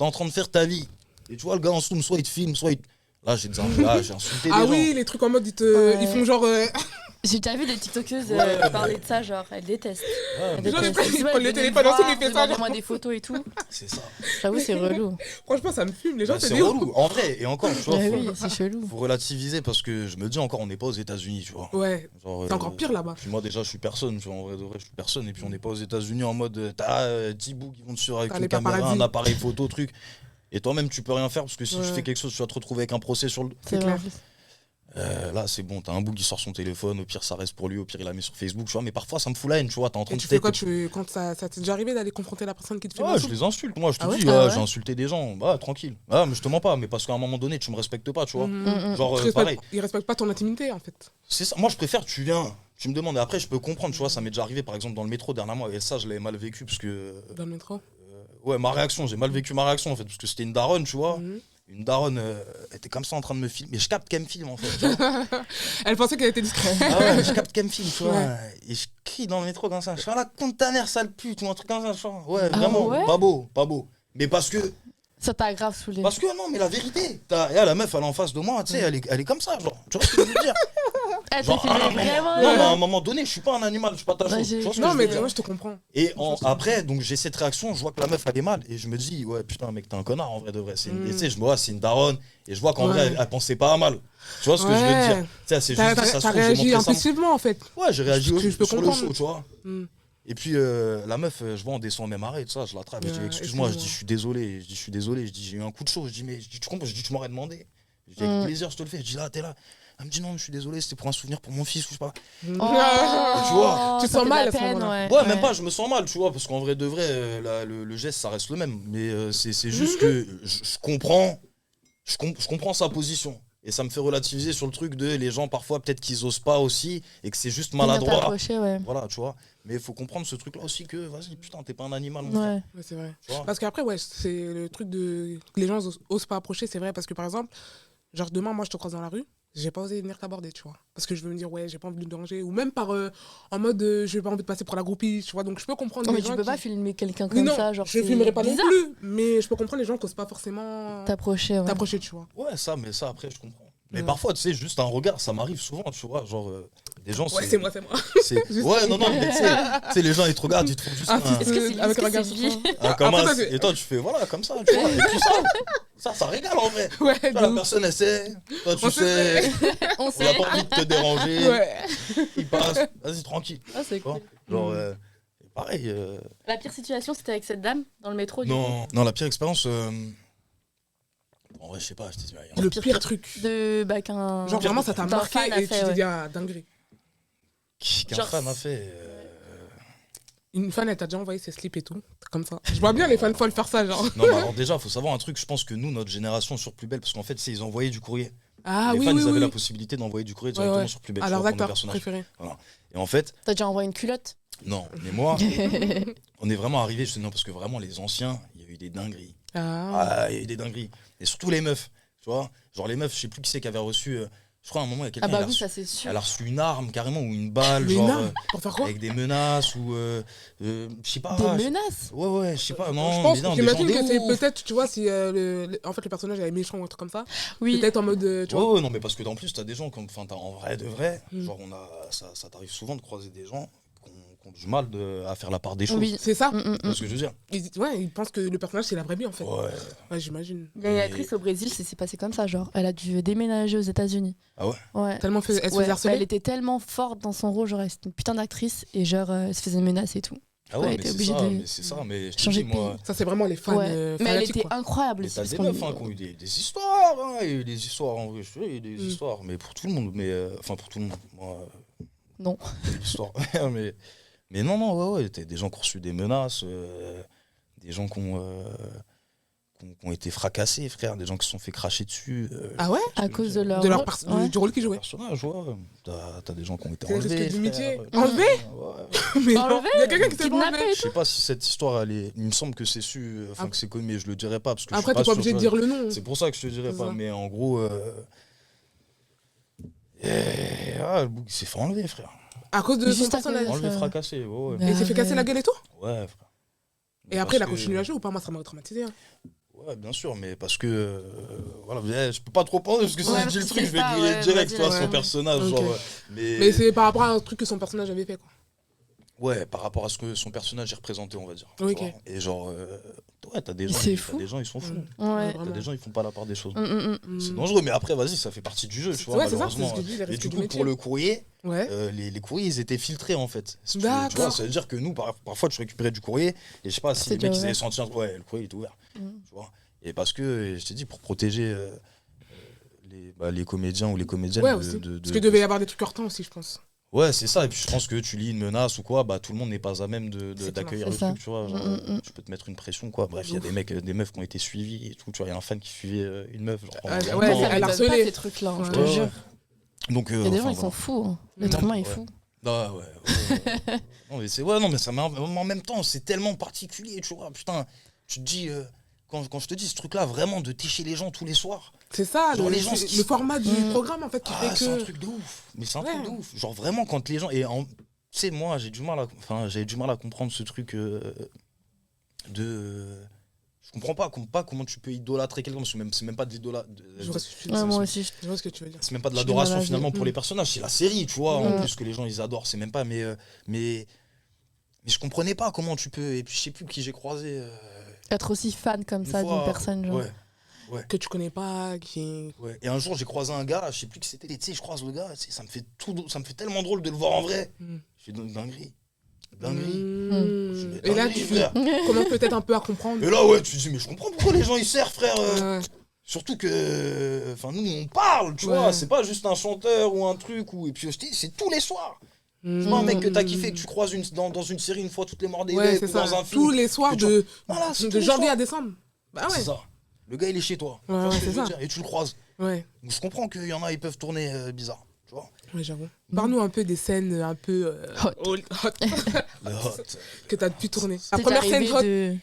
t'es en train de faire ta vie. Et tu vois, le gars en zoom, soit il te filme, soit il... Là, j'ai insulté des gens. Ah oui, les trucs en mode, ils font genre... J'ai déjà vu des tiktokeuses parler de ça, genre, elles détestent. Elles prennent le téléphone ensemble, ils font ça. Demandez-moi des photos et tout. C'est ça. J'avoue, c'est relou. Franchement, ça me fume, les gens, c'est relou. En vrai, et encore, tu vois, c'est chelou. Faut relativiser parce que je me dis encore, on n'est pas aux États-Unis, tu vois. Ouais. C'est encore pire là-bas. Puis moi, déjà, je suis personne, tu vois, en vrai de vrai, je suis personne. Et puis, on n'est pas aux États-Unis en mode, t'as 10 bouts qui vont dessus avec une caméra, un appareil photo, truc. Et toi-même, tu peux rien faire parce que si tu fais quelque chose, tu vas te retrouver avec un procès sur le. C'est clair. Là, c'est bon, t'as un bout qui sort son téléphone, au pire, ça reste pour lui, au pire, il la met sur Facebook, tu vois. Mais parfois, ça me fout la haine, tu vois. T'es en train de. Tu fais quoi quand ça t'est déjà arrivé d'aller confronter la personne qui te fait je les insulte, moi, je te dis, j'ai insulté des gens, tranquille. Mais je te mens pas, mais parce qu'à un moment donné, tu me respectes pas, tu vois. Genre, pareil. Ils respectent pas ton intimité, en fait. C'est ça, moi, je préfère, tu viens. Tu me demandes, et après, je peux comprendre, tu vois. Ça m'est déjà arrivé, par exemple, dans le métro dernièrement, et ça, je l'avais mal vécu parce que. Dans le métro ouais, j'ai mal vécu ma réaction en fait, parce que c'était une daronne, tu vois. Une daronne, elle était comme ça en train de me filmer. Mais je capte qu'elle me filme en fait. Elle pensait qu'elle était discrète. Ah ouais, je capte qu'elle me filme, tu vois. Et je filles dans le métro comme ça. Je fais, la compte ta mère, sale pute, ou un truc comme ça. Ouais, Ah vraiment, ouais pas beau. Mais parce que Ça t'a grave saoulé. Parce que non, mais la vérité, la meuf, elle est en face de moi, tu sais, elle est comme ça, genre. Tu vois ce que je veux dire? Elle Genre, t'a filmé vraiment. Non, mais à un moment donné, je suis pas un animal, je suis pas ta chose. Tu vois ce que Non, je mais veux dire? moi, je te comprends. Et après, donc j'ai cette réaction, je vois que la meuf, elle est mal, et je me dis, ouais, putain, mec, t'es un connard en vrai de vrai. Et tu sais, je me vois, c'est une daronne, et je vois qu'en vrai, elle pensait pas à mal. Tu vois ce que je veux dire? Tu sais, c'est juste, ça se T'as trouve, j'ai réagi montré ça. impulsivement, en fait. Ouais, j'ai réagi Je peux sur le comprendre. show, tu vois. Mm. Et puis la meuf, je vois, on descend au même arrêt, tout ça, je l'attrape, je dis excuse-moi, je dis je suis désolé, je dis j'ai eu un coup de chaud, je dis mais tu comprends, je dis tu m'aurais demandé. Je dis avec plaisir, je te le fais. Je dis là, t'es là. Elle me dit non, je suis désolé, c'était pour un souvenir pour mon fils ou je sais pas. Oh, tu vois, tu sens mal à ce peine, moment-là. ouais, même pas, je me sens mal, tu vois, parce qu'en vrai de vrai, le geste ça reste le même. Mais c'est juste que je comprends sa position. Et ça me fait relativiser sur le truc de les gens parfois peut-être qu'ils osent pas aussi et que c'est juste maladroit. Ouais. Voilà, tu vois. Mais il faut comprendre ce truc là aussi que vas-y putain t'es pas un animal mon Ouais. Ouais, c'est vrai. frère. Parce qu'après, ouais, c'est le truc de que les gens osent pas approcher, c'est vrai. Parce que par exemple, genre demain, moi je te croise dans la rue, j'ai pas osé venir t'aborder, tu vois. Parce que je veux me dire, ouais, j'ai pas envie de déranger. Ou même par en mode, j'ai pas envie de passer pour la groupie, tu vois. Donc je peux comprendre Non, les mais gens. tu peux pas filmer quelqu'un comme non, ça, genre. je filmerai pas non plus. Mais je peux comprendre les gens qui osent pas forcément T'approcher, tu vois. Ouais, ça après je comprends. Mais Ouais. parfois, tu sais, juste un regard, ça m'arrive souvent, tu vois, genre, des gens... Ouais, c'est moi. Ouais, non, mais tu sais, les gens, ils te regardent, ils te font juste Est-ce que c'est avec lui, un regard est-ce que sur c'est toi. un Après, comment, toi, tu- et toi, tu fais, voilà, comme ça, tu vois, et puis ça régale, en vrai. Ouais, Tu vois, la personne, elle sait, toi, tu On sais, On on sait. n'a pas envie de te déranger, Ouais. il passe, vas-y, tranquille. Ah, c'est Tu vois, cool. genre, pareil... La pire situation, c'était avec cette dame dans le métro, du coup. Non, la pire expérience... En vrai, je sais pas, je te dis, rien. Le pire truc. De qu'un. Genre vraiment, ça t'a qu'un marqué fan a et tu fait, t'es ouais. dit, ah, dinguerie. Qu'un Genre, fan a fait... Une fan, elle t'a déjà envoyé ses slips et tout. Comme ça. Je vois bien les fans folles faire ça, genre. Non, mais alors déjà, il faut savoir un truc, je pense que nous, notre génération sur Plus Belle, parce qu'en fait, c'est ils envoyaient du courrier. Ah les oui, fans, oui, ils avaient oui. la possibilité d'envoyer du courrier directement sur Plus Belle. À tu leurs vois, pour nos acteurs personnages. préférés. Voilà. Et en fait, T'as déjà envoyé une culotte? non, mais moi, on est vraiment arrivé, je te dis non, parce que vraiment, les anciens, il y a eu des dingueries. Ah. Il y a eu des dingueries. Et surtout les meufs, tu vois. Genre les meufs, je sais plus qui c'est qui avait reçu. Je crois à un moment, il y a quelqu'un Ah bah elle a oui, reçu- ça c'est sûr. elle a reçu une arme carrément ou une balle, Mais genre non, pour faire quoi? avec des menaces ou je sais pas. Des menaces? Ouais, je sais pas. Non, Je pense, mais non, j'imagine des gens que des c'est ouf. peut-être, tu vois, si en fait le personnage est méchant ou un truc comme ça. Oui. Peut-être en mode, tu vois. Ouais, non, mais parce que en plus, t'as des gens comme, enfin, en vrai de vrai, genre ça t'arrive souvent de croiser des gens qui ont du mal à faire la part des choses. Oui. C'est ça. Tu vois ce que je veux dire? Ils pensent que le personnage c'est la vraie vie en fait. Ouais. Ouais, j'imagine. Il y a une actrice au Brésil, c'est passé comme ça, genre. Elle a dû déménager aux États-Unis. Ah ouais? Ouais. Tellement elle se Ouais, faisait harceler. elle était tellement forte dans son rôle, genre, c'était une putain d'actrice et genre, elle se faisait menacer et tout. Ah Ouais, ouais, elle mais était c'est obligée ça, de mais c'est ça, mais je te changer dis, de moi. pays. Ça c'est vraiment les fans Ouais. Mais elle fanatiques, était quoi. incroyable Mais aussi. t'as parce des qu'on- meufs qui ont eu des histoires, hein, il y a eu des histoires en vrai, je te dis, il y a eu des histoires, mais pour tout le monde, mais enfin pour tout le monde, moi. Non. Des histoires, mais non, ouais, t'as des gens qui ont reçu des menaces, des gens qui ont été fracassés, frère, des gens qui se sont fait cracher dessus. Ah ouais? À cause de leur. De leur rôle. Ouais. du rôle qu'ils jouaient. Personnage, ouais. T'as des gens qui ont été C'est le risque enlevés. d'imitié. frère. Enlevés? Ouais. Mais non, Enlevé, il y a quelqu'un qui s'est pas kidnappé enlevé. Je sais pas si cette histoire, il me semble que c'est su, enfin que c'est connu, mais je le dirai pas parce que Après je suis t'es pas obligé sûr, de tu dire le nom. vois. C'est pour ça que je te dirai C'est pas, ça. mais en gros, le bouc il s'est fait enlever, frère. À cause de son Juste à cause de personnage. ça. Enlevé, fracassé, ouais. Bah, Et il s'est fait casser la gueule et tout? Ouais, frère. Et après il a continué à jouer ou pas? Moi ça m'a traumatisé. Hein. Ouais, bien sûr, mais parce que voilà, je peux pas trop prendre parce que si Ouais, je dis le parce truc, que je vais c'est pas, griller ouais, direct, vas-y, tu vois, ouais. son personnage, Ok. genre. Mais c'est par rapport à un truc que son personnage avait fait quoi. Ouais, par rapport à ce que son personnage est représenté, on va dire. tu Ok. vois. Et genre, ouais, t'as des gens, C'est t'as fou. des gens, ils sont fous. Ouais. T'as des gens, ils font pas la part des choses. Mm. C'est dangereux, mais après, vas-y, ça fait partie du jeu, tu vois. Ouais, c'est ça, c'est malheureusement. ce que je dis, les Et risques du du coup, métier. pour le courrier, Ouais. les courriers, ils étaient filtrés en fait. Si tu veux, tu vois, D'accord. ça veut dire que nous, parfois, tu récupérais du courrier, et je sais pas si C'est les mecs, déjà ils avaient ouvert. senti, ouais, le courrier il est ouvert. Tu vois. Et parce que, je t'ai dit, pour protéger les comédiens ou les comédiennes Ouais aussi. Parce qu'il devait y avoir des trucs hors temps aussi je pense. Ouais, c'est ça. Et puis je pense que tu lis une menace ou quoi, bah tout le monde n'est pas à même C'est d'accueillir clair. le C'est truc, tu vois. Genre, tu peux te mettre une pression, quoi. Bref, il y a Ouf. des mecs, des meufs qui ont été suivis et tout. Tu vois, il y a un fan qui suivait une meuf. Genre, pendant Ouais, longtemps. Ouais, elle ça a m'étonne harcelé. pas ces trucs-là, hein, je te Ouais. jure. Donc, Il y a des gens, enfin, ils sont voilà. fous. Hein. L'être humain est Ouais. fou. Ah ouais. Non, mais c'est non, mais ça en même temps, c'est tellement particulier, tu vois. Putain, tu te dis quand je te dis ce truc-là, vraiment de técher les gens tous les soirs. C'est ça, Genre, le, les gens, le format du programme en fait qui fait C'est un que. truc de ouf. Mais c'est un Ouais. truc de ouf. Genre vraiment quand les gens sais, moi, j'avais du mal à comprendre ce truc je comprends pas comment tu peux idolâtrer quelqu'un, parce que c'est même pas de moi aussi, je vois ce que tu veux dire. C'est même pas de l'adoration finalement pour les personnages, c'est la série, tu vois, en plus que les gens ils adorent, c'est même pas, mais je comprenais pas comment tu peux, et puis je sais plus qui j'ai croisé. Être aussi fan comme ça d'une personne, genre. Ouais. Que tu connais pas, Ouais. Et un jour j'ai croisé un gars, je sais plus qui c'était, tu sais, je croise le gars, ça me fait tellement drôle de le voir en vrai. Je fais dinguerie. Et là, tu comment peut-être un peu à comprendre. Et là, ouais, tu te dis, mais je comprends pourquoi les gens ils servent, frère. Surtout que, nous, on parle, tu vois, c'est pas juste un chanteur ou un truc, et puis c'est tous les soirs. C'est pas un mec que t'as kiffé, que tu croises dans une série une fois toutes les morts des mecs, ou dans un film. Tous les soirs de janvier à décembre. Bah ouais. C'est ça. Le gars, il est chez toi. C'est ça. Et tu le croises. Ouais. Donc je comprends qu'il y en a, ils peuvent tourner bizarre. Tu vois. Ouais, j'avoue. Parle-nous un peu des scènes un peu hot. Le hot. Que t'as pu tourner. La première scène hot.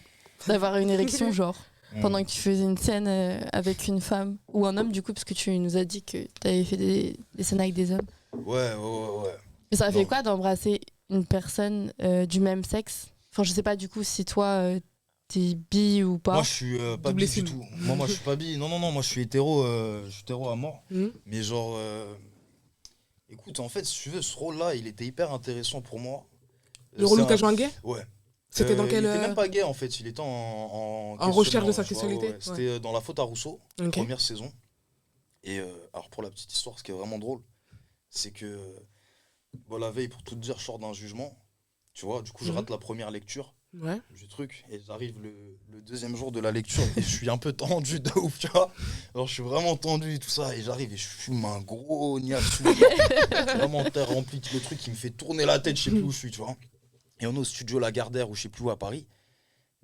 D'avoir une érection, genre, pendant que tu faisais une scène avec une femme ou un homme, du coup, parce que tu nous as dit que t'avais fait des scènes avec des hommes. Ouais. Mais ça fait quoi d'embrasser une personne du même sexe? Enfin, je sais pas du coup si toi t'es bi ou pas. Moi je suis pas bi du tout. Moi je suis pas bi. Non, moi je suis hétéro à mort. Mais genre, écoute, en fait, si tu veux, ce rôle-là, il était hyper intéressant pour moi. Le rôle où t'as joué un gay? Ouais. C'était dans quel... Il était même pas gay en fait, il était en recherche de sa sexualité. C'était dans La Faute à Rousseau, première saison. Et alors pour la petite histoire, ce qui est vraiment drôle, c'est que la veille, pour tout te dire, je sors d'un jugement, tu vois, du coup je rate la première lecture du truc, et j'arrive le deuxième jour de la lecture, et je suis un peu tendu de ouf, tu vois. Alors je suis vraiment tendu et tout ça, et j'arrive et je fume un gros niassou, vraiment terre remplie, le truc qui me fait tourner la tête, je sais plus où je suis, tu vois. Et on est au studio Lagardère, ou je sais plus où, à Paris,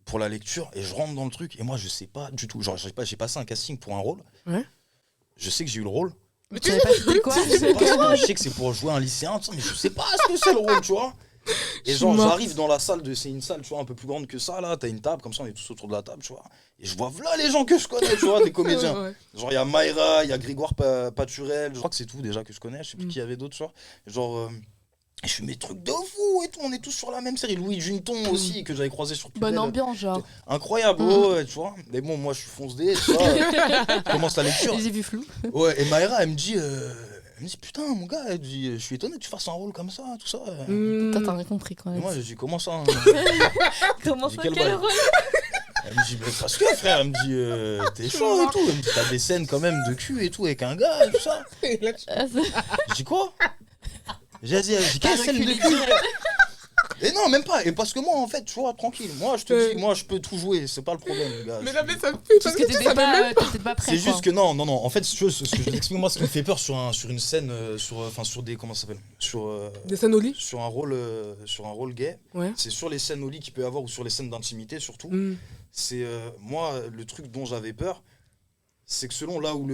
pour la lecture, et je rentre dans le truc, et moi je sais pas du tout, genre j'ai passé un casting pour un rôle, je sais que j'ai eu le rôle. Mais tu savais pas c'était quoi? Je sais que c'est pour jouer un lycéen, mais je sais pas ce que c'est le rôle, tu vois. Et genre j'arrive dans la salle, c'est une salle, tu vois, un peu plus grande que ça, là, t'as une table, comme ça on est tous autour de la table, tu vois. Et je vois là les gens que je connais, tu vois, des comédiens. Genre il y a Mayra, il y a Grégoire Paturel, je crois que c'est tout déjà que je connais, je sais plus qui y avait d'autres, tu vois. Genre... je fais mes trucs de fou et tout, on est tous sur la même série. Louis Junton aussi, que j'avais croisé sur Twitter. Bonne ambiance, genre. Incroyable, ouais, tu vois. Mais bon, moi je suis fonce-dé, tu vois. Commence la lecture. J'ai vu flou. Ouais, et Mayra, elle me dit putain, mon gars, elle dit, je suis étonné que tu fasses un rôle comme ça, tout ça. T'as rien compris quand même. Et moi, j'ai dit, comment ça Comment ça, quel rôle? Elle me dit, mais parce que frère, elle me dit, t'es chaud et tout. Elle me dit, t'as des scènes quand même de cul et tout avec un gars et tout ça. Je dis quoi? J'ai dit, quelle scène de cul? Et non, même pas. Et parce que moi, en fait, tu vois, tranquille. Moi, je te dis, moi, je peux tout jouer. C'est pas le problème, gars. Mais là, mais ça me fait parce que t'étais pas prêt. C'est juste que non. En fait, ce que je t'explique, moi, ce qui me fait peur sur une scène, sur des, comment ça s'appelle, des scènes au lit, sur un rôle gay. C'est sur les scènes au lit qu'il peut y avoir, ou sur les scènes d'intimité surtout. C'est moi, le truc dont j'avais peur, c'est que selon là où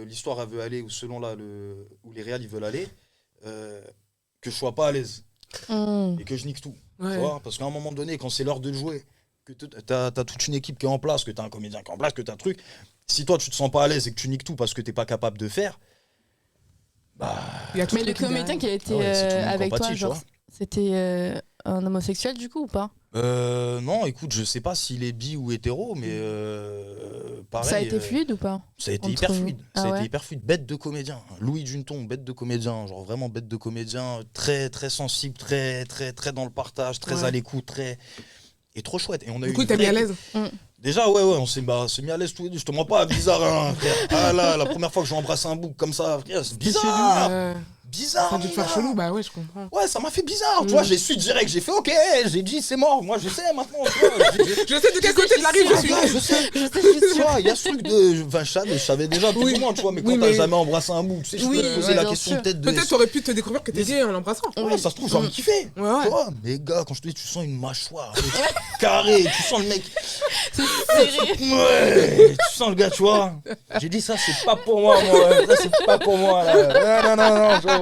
l'histoire veut aller, ou selon là où les réals ils veulent aller, que je sois pas à l'aise et que je nique tout, tu vois, parce qu'à un moment donné, quand c'est l'heure de jouer, que t'as toute une équipe qui est en place, que t'as un comédien qui est en place, que t'as un truc, si toi tu te sens pas à l'aise et que tu niques tout parce que t'es pas capable de faire, mais le comédien qui a été avec toi, genre, c'était un homosexuel du coup ou pas? Non, écoute, je sais pas s'il est bi ou hétéro, mais pareil. Ça a été fluide ou pas? Ça a été hyper fluide. Été hyper fluide. Bête de comédien. Louis Junton, bête de comédien. Genre vraiment bête de comédien. Très, très sensible, très, très, très dans le partage, très à l'écoute, très. Et trop chouette. Et on a du coup, t'as mis à l'aise? Déjà, ouais, on s'est mis à l'aise tous les deux. Je te mens pas, bizarre, hein, frère. Ah là, la première fois que j'ai embrassé un bouc comme ça, frère, c'est bizarre. Bizarre. Ça a dû te faire chelou, bah ouais, je comprends. Ouais, ça m'a fait bizarre, tu vois, j'ai su direct, j'ai fait ok, j'ai dit c'est mort, moi je sais maintenant, tu vois. Je sais de quel côté de la rue je suis. Je sais, tu vois, il y a ce truc de. Enfin, je savais déjà plus ou moins, tu vois, mais quand t'as jamais embrassé un bout, tu sais, je peux te poser la question peut-être de. Peut-être t'aurais pu te découvrir que t'es gay en l'embrassant. Ouais, ça se trouve, j'aurais kiffé. Tu vois, mais gars, quand je te dis, tu sens une mâchoire carrée, tu sens le mec. C'est serré. Ouais, tu sens le gars, tu vois. J'ai dit ça, c'est pas pour moi, ça c'est pas pour moi. Non, tu vois.